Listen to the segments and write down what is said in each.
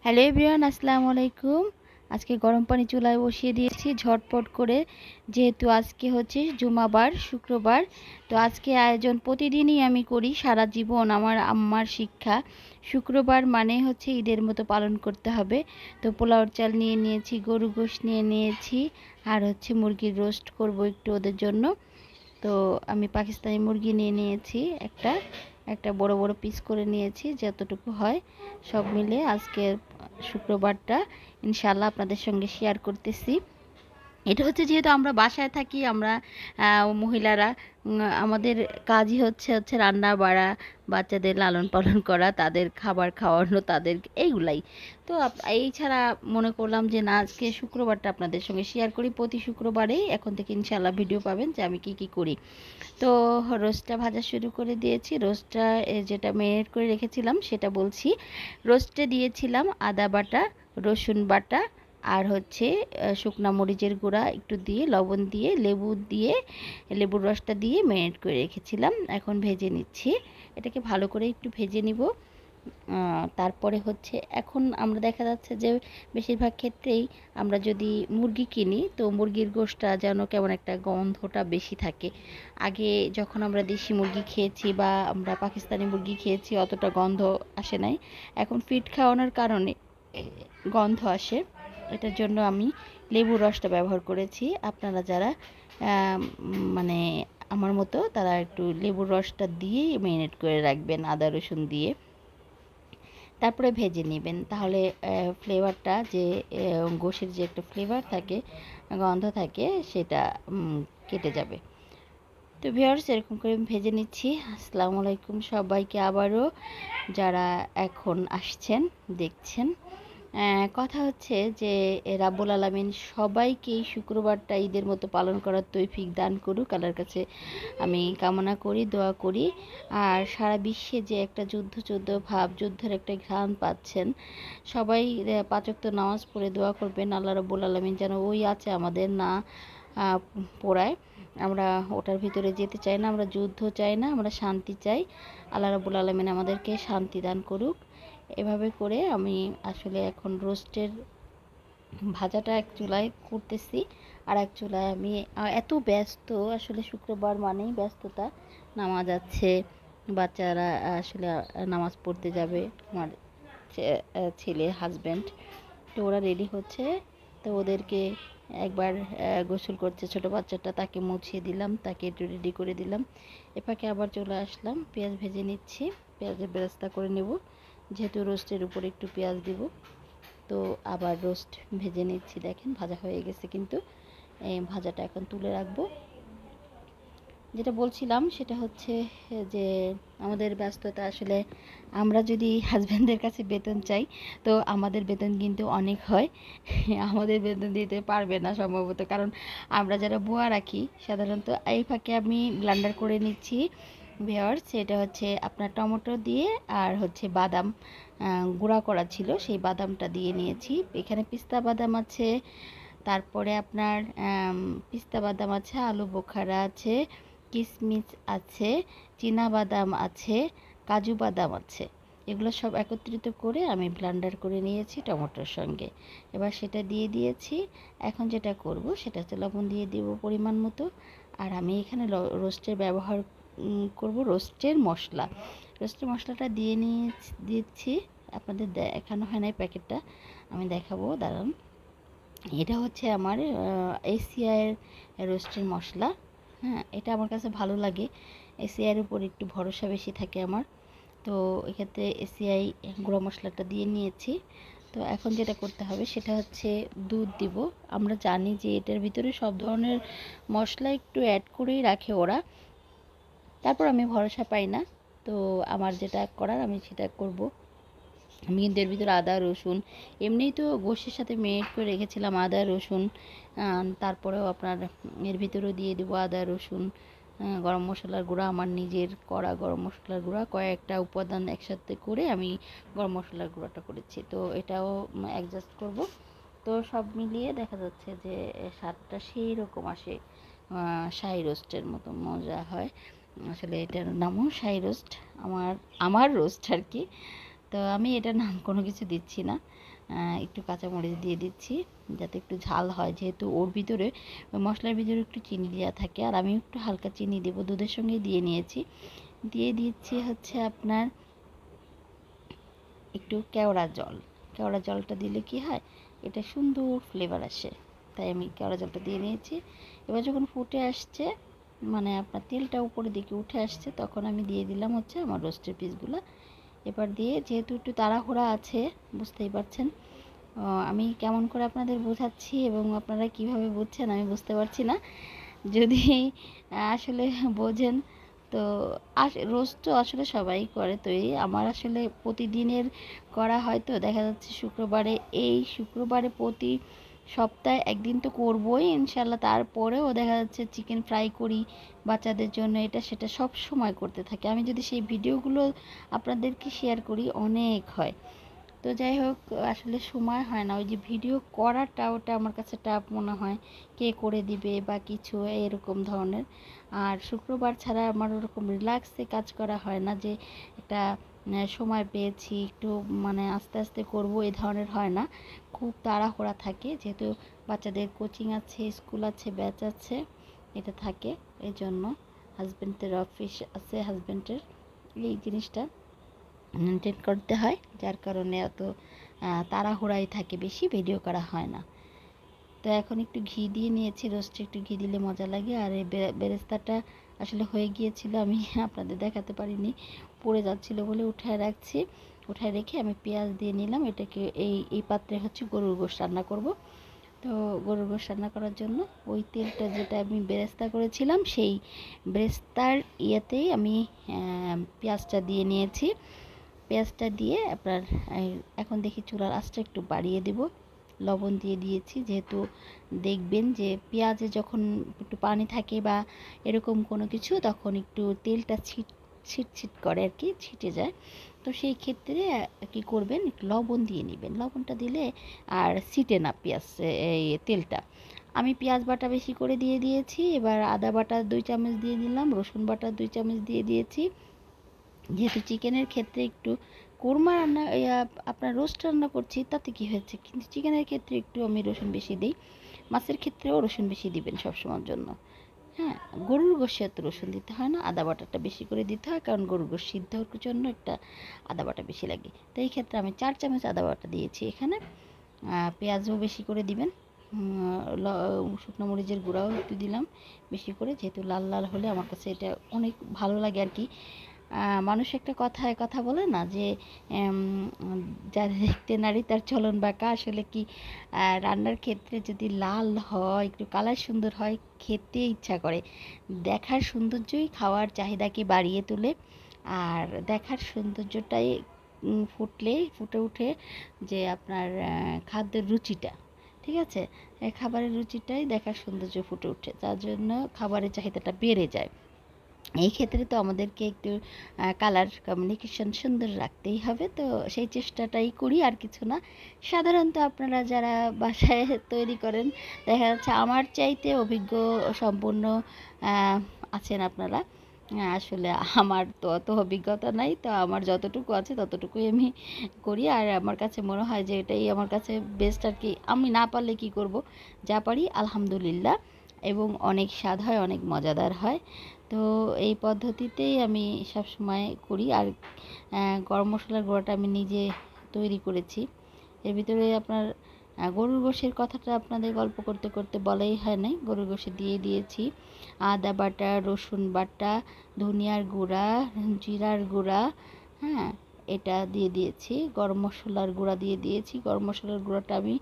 Hello everyone, আসসালামু আলাইকুম। আজকে গরম পানি চুলায় বসিয়ে দিয়েছি ঝটপট করে, যেহেতু আজকে হচ্ছে জুমাবার, শুক্রবার। তো আজকে আয়োজন প্রতিদিনই আমি করি, সারা জীবন আমার আম্মার শিক্ষা। শুক্রবার মানে হচ্ছে ঈদের মতো পালন করতে হবে। তো পোলাওর চাল নিয়ে নিয়েছি, গরু গোশত নিয়ে নিয়েছি, আর হচ্ছে মুরগির রোস্ট করব একটু ওদের জন্য। তো আমি পাকিস্তানি মুরগি নিয়ে নিয়েছি একটা একটা বড় বড় পিস করে নিয়েছি, যতটুকু হয়। সব মিলে আজকে শুক্রবারটা ইনশাআল্লাহ আপনাদের সঙ্গে শেয়ার করতেছি। এটা হচ্ছে, যেহেতু আমরা বাসায় থাকি, আমরা মহিলারা, আমাদের কাজই হচ্ছে রান্না বাড়া, বাচ্চাদের লালন পালন করা, তাদের খাবার খাওয়ানো, তাদের এইগুলাই। তো এই ছাড়া মনে করলাম যে না, আজকে শুক্রবারটা আপনাদের সঙ্গে শেয়ার করি। প্রতি শুক্রবারেই এখন থেকে ইনশাআল্লাহ ভিডিও পাবেন যে আমি কি কি করি। তো রোস্টটা ভাজা শুরু করে দিয়েছি। রোস্টটা যেটা ম্যারিনেট করে রেখেছিলাম সেটা বলছি। রোস্টে দিয়েছিলাম আদা বাটা, রসুন বাটা, আর হচ্ছে শুকনা মরিচের গুঁড়া একটু দিয়ে, লবণ দিয়ে, লেবুর রসটা দিয়ে ম্যারিনেট করে রেখেছিলাম। এখন ভেজে নিচ্ছি, এটাকে ভালো করে একটু ভেজে নিব। তারপরে হচ্ছে, এখন আমরা দেখা যাচ্ছে যে বেশিরভাগ ক্ষেত্রেই আমরা যদি মুরগি কিনি, তো মুরগির গোশতটা যেন কেমন একটা গন্ধটা বেশি থাকে। আগে যখন আমরা দেশি মুরগি খেয়েছি বা আমরা পাকিস্তানি মুরগি খেয়েছি, অতটা গন্ধ আসে নাই। এখন ফিড খাওয়ানোর কারণে গন্ধ আসে। এটার জন্য আমি লেবুর রসটা ব্যবহার করেছি। আপনারা যারা মানে আমার মতো, তারা একটু লেবুর রসটা দিয়েই ম্যারিনেট করে রাখবেন আদা রসুন দিয়ে, তারপরে ভেজে নেবেন। তাহলে ফ্লেভারটা, যে গোশের যে একটা ফ্লেভার থাকে, গন্ধ থাকে, সেটা কেটে যাবে। তো ভিউয়ার্স, এরকম করে ভেজে নিচ্ছি। আসসালামু আলাইকুম সবাইকে আবারও, যারা এখন আসছেন দেখছেন। কথা হচ্ছে যে রাব্বুল আলামিন সবাইকে এই শুক্রবারটা ঈদের মতো পালন করার তৌফিক দান করুক, আল্লাহর কাছে আমি কামনা করি, দোয়া করি। আর সারা বিশ্বে যে একটা যুদ্ধ ভাব, যুদ্ধের একটা ঘ্রাণ পাচ্ছেন, সবাই পাঁচ ওয়াক্ত নামাজ পড়ে দোয়া করবেন আল্লাহ রাব্বুল আলামিন যেন ওই আছে আমাদের না পোড়ায়। আমরা ওটার ভিতরে যেতে চাই না, আমরা যুদ্ধ চাই না, আমরা শান্তি চাই। আল্লাহ রাব্বুল আলামিন আমাদেরকে শান্তি দান করুক। এভাবে করে আমি আসলে এখন রোস্টের ভাজাটা এক চুলায় করতেছি, আর এক চুলায় আমি এত ব্যস্ত, আসলে শুক্রবার মানেই ব্যস্ততা। নামাজ আছে, বাচ্চারা আসলে নামাজ পড়তে যাবে, আমার ছেলে হাজব্যান্ড, তো ওরা রেডি হচ্ছে। তো ওদেরকে একবার গোসল করছে ছোট বাচ্চাটা, তাকে মুছিয়ে দিলাম, তাকে একটু রেডি করে দিলাম। এপাকে আবার চলে আসলাম, পেঁয়াজ ভেজে নিচ্ছি, পেঁয়াজের বেরেস্তা করে নেব, যেহেতু রোস্টের উপরে একটু পেঁয়াজ দিব। তো আবার রোস্ট ভেজে নিচ্ছি, দেখেন ভাজা হয়ে গেছে, কিন্তু এই ভাজাটা এখন তুলে রাখবো। যেটা বলছিলাম সেটা হচ্ছে যে আমাদের ব্যস্ততা, আসলে আমরা যদি হাজব্যান্ডের কাছে বেতন চাই, তো আমাদের বেতন কিন্তু অনেক হয়। আমাদের বেতন দিতে পারবে না সম্ভবত, কারণ আমরা যারা বুয়া রাখি সাধারণত। এই ফাঁকে আমি ব্লেন্ডার করে নিচ্ছি ভিওয়ার্স, সেটা হচ্ছে আপনার টমেটো দিয়ে, আর হচ্ছে বাদাম গুঁড়া করা ছিল, সেই বাদামটা দিয়ে নিয়েছি। এখানে পিস্তা বাদাম আছে, তারপরে আপনার পিস্তা বাদাম আছে, আলু বোখারা আছে, কিশমিশ আছে, চীনা বাদাম আছে, কাজু বাদাম আছে। এগুলো সব একত্রিত করে আমি ব্লেন্ডার করে নিয়েছি টমেটোর সঙ্গে। এবার সেটা দিয়ে দিয়েছি। এখন যেটা করব সেটা হচ্ছে লবণ দিয়ে দিব পরিমাণ মতো। আর আমি এখানে রোস্টের ব্যবহার করব, রোস্টের মশলাটা দিয়ে দিচ্ছি। আপনাদের দেখানো হয় না প্যাকেটটা, আমি দেখাবো, দাঁড়ান। এটা হচ্ছে আমার এসিআইয়ের রোস্টের মশলা। হ্যাঁ, এটা আমার কাছে ভালো লাগে, এসিআইয়ের উপর একটু ভরসা বেশি থাকে আমার। তো এক্ষেত্রে এসিআই গুঁড়ো মশলাটা দিয়ে নিয়েছি। তো এখন যেটা করতে হবে সেটা হচ্ছে দুধ দিব। আমরা জানি যে এটার ভিতরে সব ধরনের মশলা একটু অ্যাড করেই রাখে ওরা, তারপর আমি ভরসা পাই না। তো আমার যেটা করার আমি সেটা করব। আমি কিন্তু এর ভিতরে আদা রসুন, এমনিই তো গোশের সাথে মেরিনেট করে রেখেছিলাম আদা রসুন, তারপরেও আপনার এর ভিতরেও দিয়ে দেবো আদা রসুন, গরম মশলার গুঁড়া, আমার নিজের করা গরম মশলার গুঁড়া, কয়েকটা উপাদান একসাথে করে আমি গরম মশলার গুঁড়াটা করেছি। তো এটাও অ্যাডজাস্ট করব। তো সব মিলিয়ে দেখা যাচ্ছে যে স্বাদটা সেই রকম আসে, শাহী রোস্টের মতো মজা হয়। আসলে এটার নামও শাহী রোস্ট, আমার রোস্ট আর কি। তো আমি এটার নাম কোনো কিছু দিচ্ছি না, একটু কাঁচামরিচ দিয়ে দিচ্ছি যাতে একটু ঝাল হয়, যেহেতু ওর ভিতরে মশলার ভিতরে একটু চিনি দেওয়া থাকে। আর আমি একটু হালকা চিনি দেবো, দুধের সঙ্গে দিয়ে নিয়েছি। দিয়ে দিচ্ছি হচ্ছে আপনার একটু কেওড়া জল। কেওড়া জলটা দিলে কি হয়, এটা সুন্দর ফ্লেভার আসে, তাই আমি কেওড়া জলটা দিয়ে নিয়েছি। এবার যখন ফুটে আসছে, মানে আপনার তেলটা উপরের দিকে উঠে আসছে, তখন আমি দিয়ে দিলাম হচ্ছে আমার রোস্টের পিসগুলো। এবার দিয়ে, যেহেতু একটু তাড়াহুড়া আছে বুঝতেই পারছেন, আমি কেমন করে আপনাদের বোঝাচ্ছি এবং আপনারা কিভাবে বুঝছেন আমি বুঝতে পারছি না। যদি আসলে বোঝেন তো, রোস্ট তো আসলে সবাই করে তৈরি, আমার আসলে প্রতিদিনের করা হয়, তো দেখা যাচ্ছে শুক্রবারে, এই শুক্রবারে প্রতি সপ্তাহে একদিন তো করবই ইনশাল্লাহ। তারপরেও দেখা যাচ্ছে চিকেন ফ্রাই করি বাচ্চাদের জন্য, এটা সেটা সব সময় করতে থাকি। আমি যদি সেই ভিডিওগুলো আপনাদেরকে শেয়ার করি অনেক হয়। তো যাই হোক, আসলে সময় হয় না, ওই যে ভিডিও করাটা ওটা আমার কাছে টাফ মনে হয়, কে করে দিবে বা কিছু এরকম ধরনের। আর শুক্রবার ছাড়া আমার ওরকম রিল্যাক্সে কাজ করা হয় না, যে একটা সময় পেয়েছি একটু মানে আস্তে আস্তে করব, এই ধরনের হয় না। খুব তাড়াহুড়া থাকে, যেহেতু বাচ্চাদের কোচিং আছে, স্কুল আছে, ব্যাচ আছে, এটা থাকে। এই জন্য হাজব্যান্ডের অফিস আছে, হাজব্যান্ডের এই জিনিসটা মেনটেন করতে হয়, যার কারণে অত তাড়াহুড়াই থাকে, বেশি ভিডিও করা হয় না। তো এখন একটু ঘি দিয়ে নিয়েছি, রোস্টে একটু ঘি দিলে মজা লাগে। আর এই বেরেস্তাটা আসলে হয়ে গিয়েছিল, আমি আপনাদের দেখাতে পারিনি, পড়ে যাচ্ছিল বলে উঠায় রাখছি। উঠায় রেখে আমি পেঁয়াজ দিয়ে নিলাম। এটাকে এই পাত্রে হচ্ছে গরুর গোশত রান্না করব। তো গরুর গোশত রান্না করার জন্য ওই তেলটা যেটা আমি বেরেস্তা করেছিলাম, সেই বেরেস্তার ইয়েতেই আমি পেঁয়াজটা দিয়ে নিয়েছি। পেঁয়াজটা দিয়ে আপনার এখন দেখি চুলার আঁচটা একটু বাড়িয়ে দেব। লবণ দিয়ে দিয়েছি, যেহেতু দেখবেন যে পেঁয়াজে যখন একটু পানি থাকে বা এরকম কোনো কিছু, তখন একটু তেলটা ছিট করে আর কি, ছিটে যায়। তো সেই ক্ষেত্রে কি করবেন, একটু লবণ দিয়ে নেবেন। লবণটা দিলে আর ছিটে না পেঁয়াজ, এই তেলটা। আমি পেঁয়াজ বাটা বেশি করে দিয়ে দিয়েছি। এবার আদা বাটা 2 চামচ দিয়ে দিলাম, রসুন বাটা 2 চামচ দিয়ে দিয়েছি। যেহেতু চিকেনের ক্ষেত্রে একটু কোরমা রান্না, আপনার রোস্ট রান্না করছি, তাতে কি হয়েছে, কিন্তু চিকেনের ক্ষেত্রে একটু আমি রসুন বেশি দিই। মাছের ক্ষেত্রেও রসুন বেশি দিবেন সবসময়ের জন্য। হ্যাঁ, গরুর গোশে এত রসুন দিতে হয় না, আদা বাটাটা বেশি করে দিতে হয়, কারণ গরুর গোশ সিদ্ধ হওয়ার জন্য একটা আদা বাটা বেশি লাগে। তো এই ক্ষেত্রে আমি 4 চামচ আদা বাটা দিয়েছি এখানে। পেঁয়াজও বেশি করে দিবেন। শুকনো মরিচের গুঁড়াও একটু দিলাম বেশি করে, যেহেতু লাল লাল হলে আমার কাছে এটা অনেক ভালো লাগে আর কি। মানুষ একটা কথা বলে না যে যার দেখতে নারী তার চলন বাঁকা, আসলে কি রান্নার ক্ষেত্রে যদি লাল হয়, একটু কালার সুন্দর হয়, খেতে ইচ্ছা করে। দেখার সৌন্দর্যই খাওয়ার চাহিদাকে বাড়িয়ে তোলে। আর দেখার সৌন্দর্যটাই ফুটে উঠে যে আপনার খাদ্যের রুচিটা, ঠিক আছে, খাবারের রুচিটাই দেখার সৌন্দর্য ফুটে ওঠে, যার জন্য খাবারের চাহিদাটা বেড়ে যায়। এই ক্ষেত্রে তো আমাদেরকে একটু কালার কমিউনিকেশন সুন্দর রাখতেই হবে, তো সেই চেষ্টাটাই করি, আর কিছু না। সাধারণত আপনারা যারা বাসায় তৈরি করেন, দেখা যাচ্ছে আমার চাইতে অভিজ্ঞ সম্পন্ন আছেন আপনারা। আসলে আমার তো অত অভিজ্ঞতা নাই, তো আমার যতটুকু আছে ততটুকুই আমি করি। আর আমার কাছে মনে হয় যে এটাই আমার কাছে বেস্ট আর কি। আমি না পারলে কি করব, যা পারি আলহামদুলিল্লাহ, এবং অনেক স্বাদ হয়, অনেক মজাদার হয়। তো এই পদ্ধতিতেই আমি সব সময় করি। আর গরম মশলার গুঁড়োটা আমি নিজে তৈরি করেছি। এর ভিতরে আপনার গরুর গোশের কথাটা আপনাদের গল্প করতে করতে বলাই হয় নাই, গরুর গোশে দিয়ে দিয়েছি আদা বাটা, রসুন বাটা, ধনিয়ার গুঁড়া, জিরার গুঁড়া, হ্যাঁ, এটা দিয়ে দিয়েছি। গরম মশলার গুঁড়া দিয়ে দিয়েছি। গরম মশলার গুঁড়াটা আমি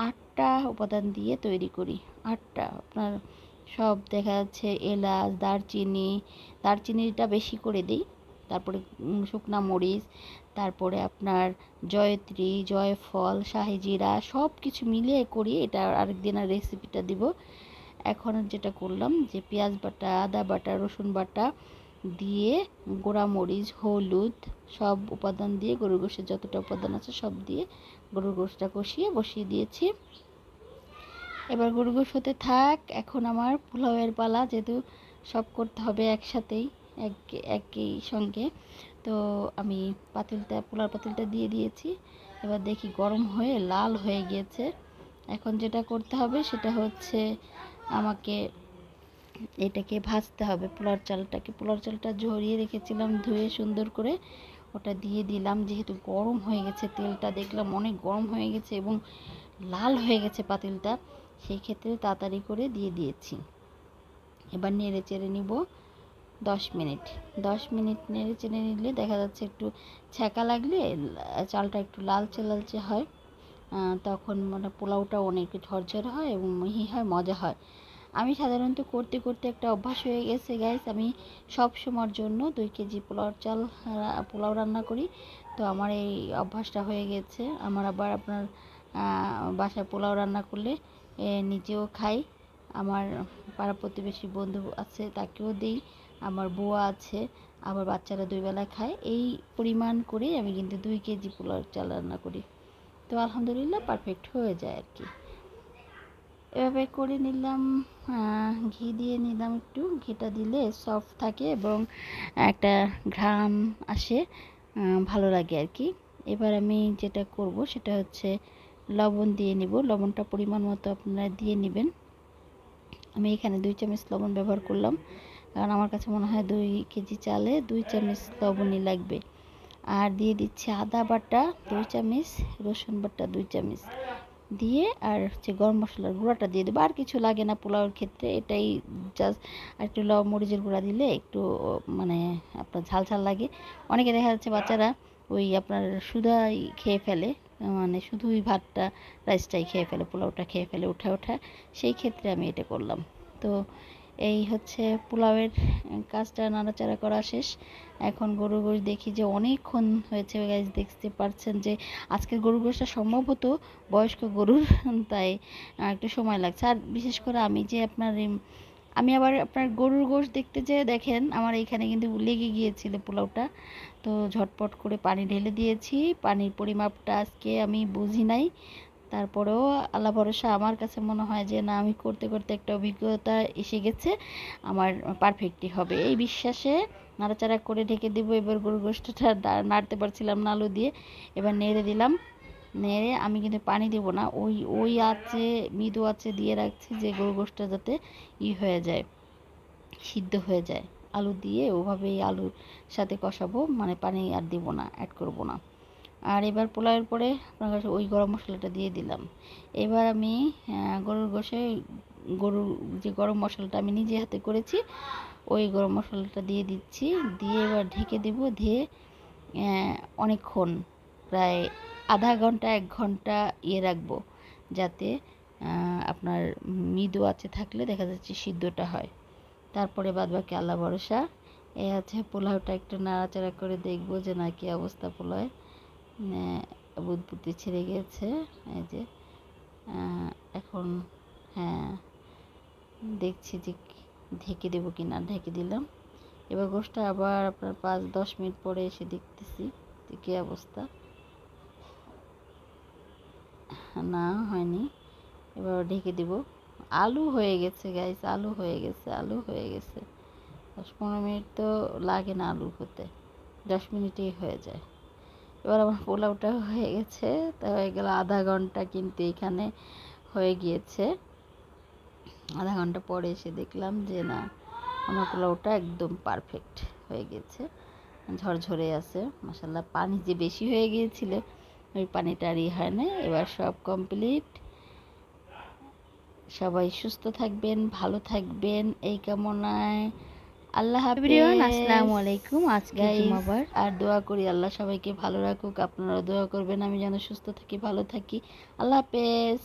8টা উপাদান দিয়ে তৈরি করি। 8টা আপনার সব, দেখা যাচ্ছে এলাচ, দারচিনিটা বেশি করে দিই। তারপরে শুকনা মরিচ, তারপরে আপনার জয়ত্রী, জয়ফল, শাহি জিরা, সব কিছু মিলিয়ে করি। এটা আরেকদিনের রেসিপিটা দিব। এখন যেটা করলাম, যে পেঁয়াজ বাটা, আদা বাটা, রসুন বাটা দিয়ে, গোড়া মরিচ, হলুদ, সব উপাদান দিয়ে, গরুর গোশের যতটা উপাদান আছে সব দিয়ে গরুর গোশটা বসিয়ে দিয়েছি। এবার গরুর গোশ হতে থাক। এখন আমার পোলাওয়ের পালা, যেহেতু সব করতে হবে একসাথেই, একই সঙ্গে। তো আমি পোলার পাতিলটা দিয়ে দিয়েছি। এবার দেখি গরম হয়ে লাল হয়ে গিয়েছে। এখন যেটা করতে হবে সেটা হচ্ছে আমাকে এটাকে ভাজতে হবে। পোলার চালটা ঝরিয়ে রেখেছিলাম ধুয়ে সুন্দর করে, ওটা দিয়ে দিলাম। যেহেতু গরম হয়ে গেছে, তেলটা দেখলাম অনেক গরম হয়ে গেছে এবং লাল হয়ে গেছে পাতিলটা, সেই ক্ষেত্রে তাড়াতাড়ি করে দিয়ে দিয়েছি। এবার নেড়ে চেড়ে নিব 10 মিনিট। 10 মিনিট নেড়ে চেড়ে নিলে দেখা যাচ্ছে একটু ছ্যাঁকা লাগলে চালটা একটু লালচে লালচে হয়, তখন মানে পোলাওটা অনেক ঝরঝরে হয় এবং মিহি হয়, মজা হয়। আমি সাধারণত করতে করতে একটা অভ্যাস হয়ে গেছে গাইস, আমি সব সময়ের জন্য 2 কেজি পোলাও রান্না করি। তো আমার এই অভ্যাসটা হয়ে গেছে। আমার আবার আপনার বাসায় পোলাও রান্না করলে নিজেও খাই, আমার পাড়া প্রতিবেশী বন্ধু আছে তাকেও দিই, আমার বুয়া আছে, আবার বাচ্চারা 2 বেলা খায়। এই পরিমাণ করে আমি কিন্তু 2 কেজি পোলাও চাল রান্না করি। তো আলহামদুলিল্লাহ পারফেক্ট হয়ে যায় আর কি। এভাবে করে নিলাম। ঘি দিয়ে নিলাম, একটু ঘিটা দিলে সফট থাকে এবং একটা ঘ্রাণ আসে, ভালো লাগে আর কি। এবার আমি যেটা করব সেটা হচ্ছে লবণ দিয়ে নিব। লবণটা পরিমাণ মতো আপনারা দিয়ে নেবেন। আমি এখানে 2 চামচ লবণ ব্যবহার করলাম, কারণ আমার কাছে মনে হয় 2 কেজি চালে 2 চামচ লবণই লাগবে। আর দিয়ে দিচ্ছি আদা বাটা 2 চামচ, রসুন বাটা 2 চামচ দিয়ে, আর হচ্ছে গরম মশলার গুঁড়াটা দিয়ে দেবো। আর কিছু লাগে না পোলাওর ক্ষেত্রে, এটাই জাস্ট। আর একটু মরিচের গুঁড়া দিলে একটু মানে আপনার ঝাল ঝাল লাগে। অনেকে দেখা যাচ্ছে বাচ্চারা ওই আপনার শুধাই খেয়ে ফেলে, মানে শুধুই ভাতটা রাইসটাই খেয়ে ফেলে, পোলাওটা খেয়ে ফেলে ওঠা। সেই ক্ষেত্রে আমি এটা করলাম। তো এই হচ্ছে পোলাওয়ের কাজটা নাড়াচাড়া করা শেষ। এখন গরুর গোশ দেখি যে অনেকক্ষণ হয়েছে গাইজ, দেখতে পাচ্ছেন যে আজকের গরুর গোশটা সম্ভবত বয়স্ক গরুর, তাই একটু সময় লাগছে। আর বিশেষ করে আমি আবার আপনার গরুর গোশ দেখতে যেয়ে দেখেন আমার এইখানে কিন্তু লেগে গিয়েছিল পোলাওটা। তো ঝটপট করে পানি ঢেলে দিয়েছি। পানির পরিমাপটা আজকে আমি বুঝি নাই, তারপরেও আল্লাহ ভরসা। আমার কাছে মনে হয় যে না, আমি করতে করতে একটা অভিজ্ঞতা এসে গেছে, আমার পারফেক্টই হবে এই বিশ্বাসে নাড়াচাড়া করে ঢেকে দেবো। এবার গরুর গোশতটা নাড়তে পারছিলাম না আলু দিয়ে, এবার নেড়ে দিলাম। নেড়ে আমি কিন্তু পানি দেবো না, ওই ওই আঁচে মৃদু আঁচে দিয়ে রাখছি যে গরুর গোশতটা যাতে হয়ে যায়, সিদ্ধ হয়ে যায়। আলু দিয়ে ওভাবেই আলুর সাথে কষাবো, মানে পানি আর দিব না, অ্যাড করব না। আর এবার পোলাওয়ের পরে আপনার কাছে ওই গরম মশলাটা দিয়ে দিলাম। এবার আমি গরুর যে গরম মশলাটা আমি নিজে হাতে করেছি, ওই গরম মশলাটা দিয়ে দিচ্ছি। দিয়ে এবার ঢেকে দেব। দিয়ে অনেকক্ষণ, প্রায় আধা ঘন্টা 1 ঘন্টা রাখবো, যাতে আপনার মৃদু আঁচে থাকলে দেখা যাচ্ছে সিদ্ধটা হয়। তারপরে বাদবাকি আল্লাহ ভরসা। এই আছে পোলাওটা একটু নাড়াচাড়া করে দেখবো যে না কি অবস্থা পোলাওয়ে, বুদবুদি ছেড়ে গিয়েছে। এই যে এখন হ্যাঁ, দেখছি যে ঢেকে দেবো কি না। ঢেকে দিলাম। এবার গোশটা আবার আপনার 5-10 মিনিট পরে এসে দেখতেছি যে কী অবস্থা। না, হয়নি। এবার ঢেকে দিব। আলু হয়ে গেছে গাইস, আলু হয়ে গেছে। 10-15 মিনিট তো লাগে না আলু হতে, 10 মিনিটেই হয়ে যায়। এবার আমার পোলাওটা হয়ে গেছে। তা হয়ে গেল আধা ঘন্টা, কিন্তু এখানে হয়ে গিয়েছে। আধা ঘন্টা পরে এসে দেখলাম যে না, আমার পোলাওটা একদম পারফেক্ট হয়ে গেছে, ঝরঝরে আছে মাশাআল্লাহ। পানি যে বেশি হয়ে গিয়েছিল, ওই পানিটা আর হয় না। এবার সব কমপ্লিট। সবাই সুস্থ থাকবেন, ভালো থাকবেন এই কামনায়। আল্লাহ হাফেজ, আসসালামু আলাইকুম। আজকে জুমাবার, আর দোয়া করি আল্লাহ সবাইকে ভালো রাখুক। আপনারা দোয়া করবেন আমি যেন সুস্থ থাকি, ভালো থাকি। আল্লাহ হাফেজ।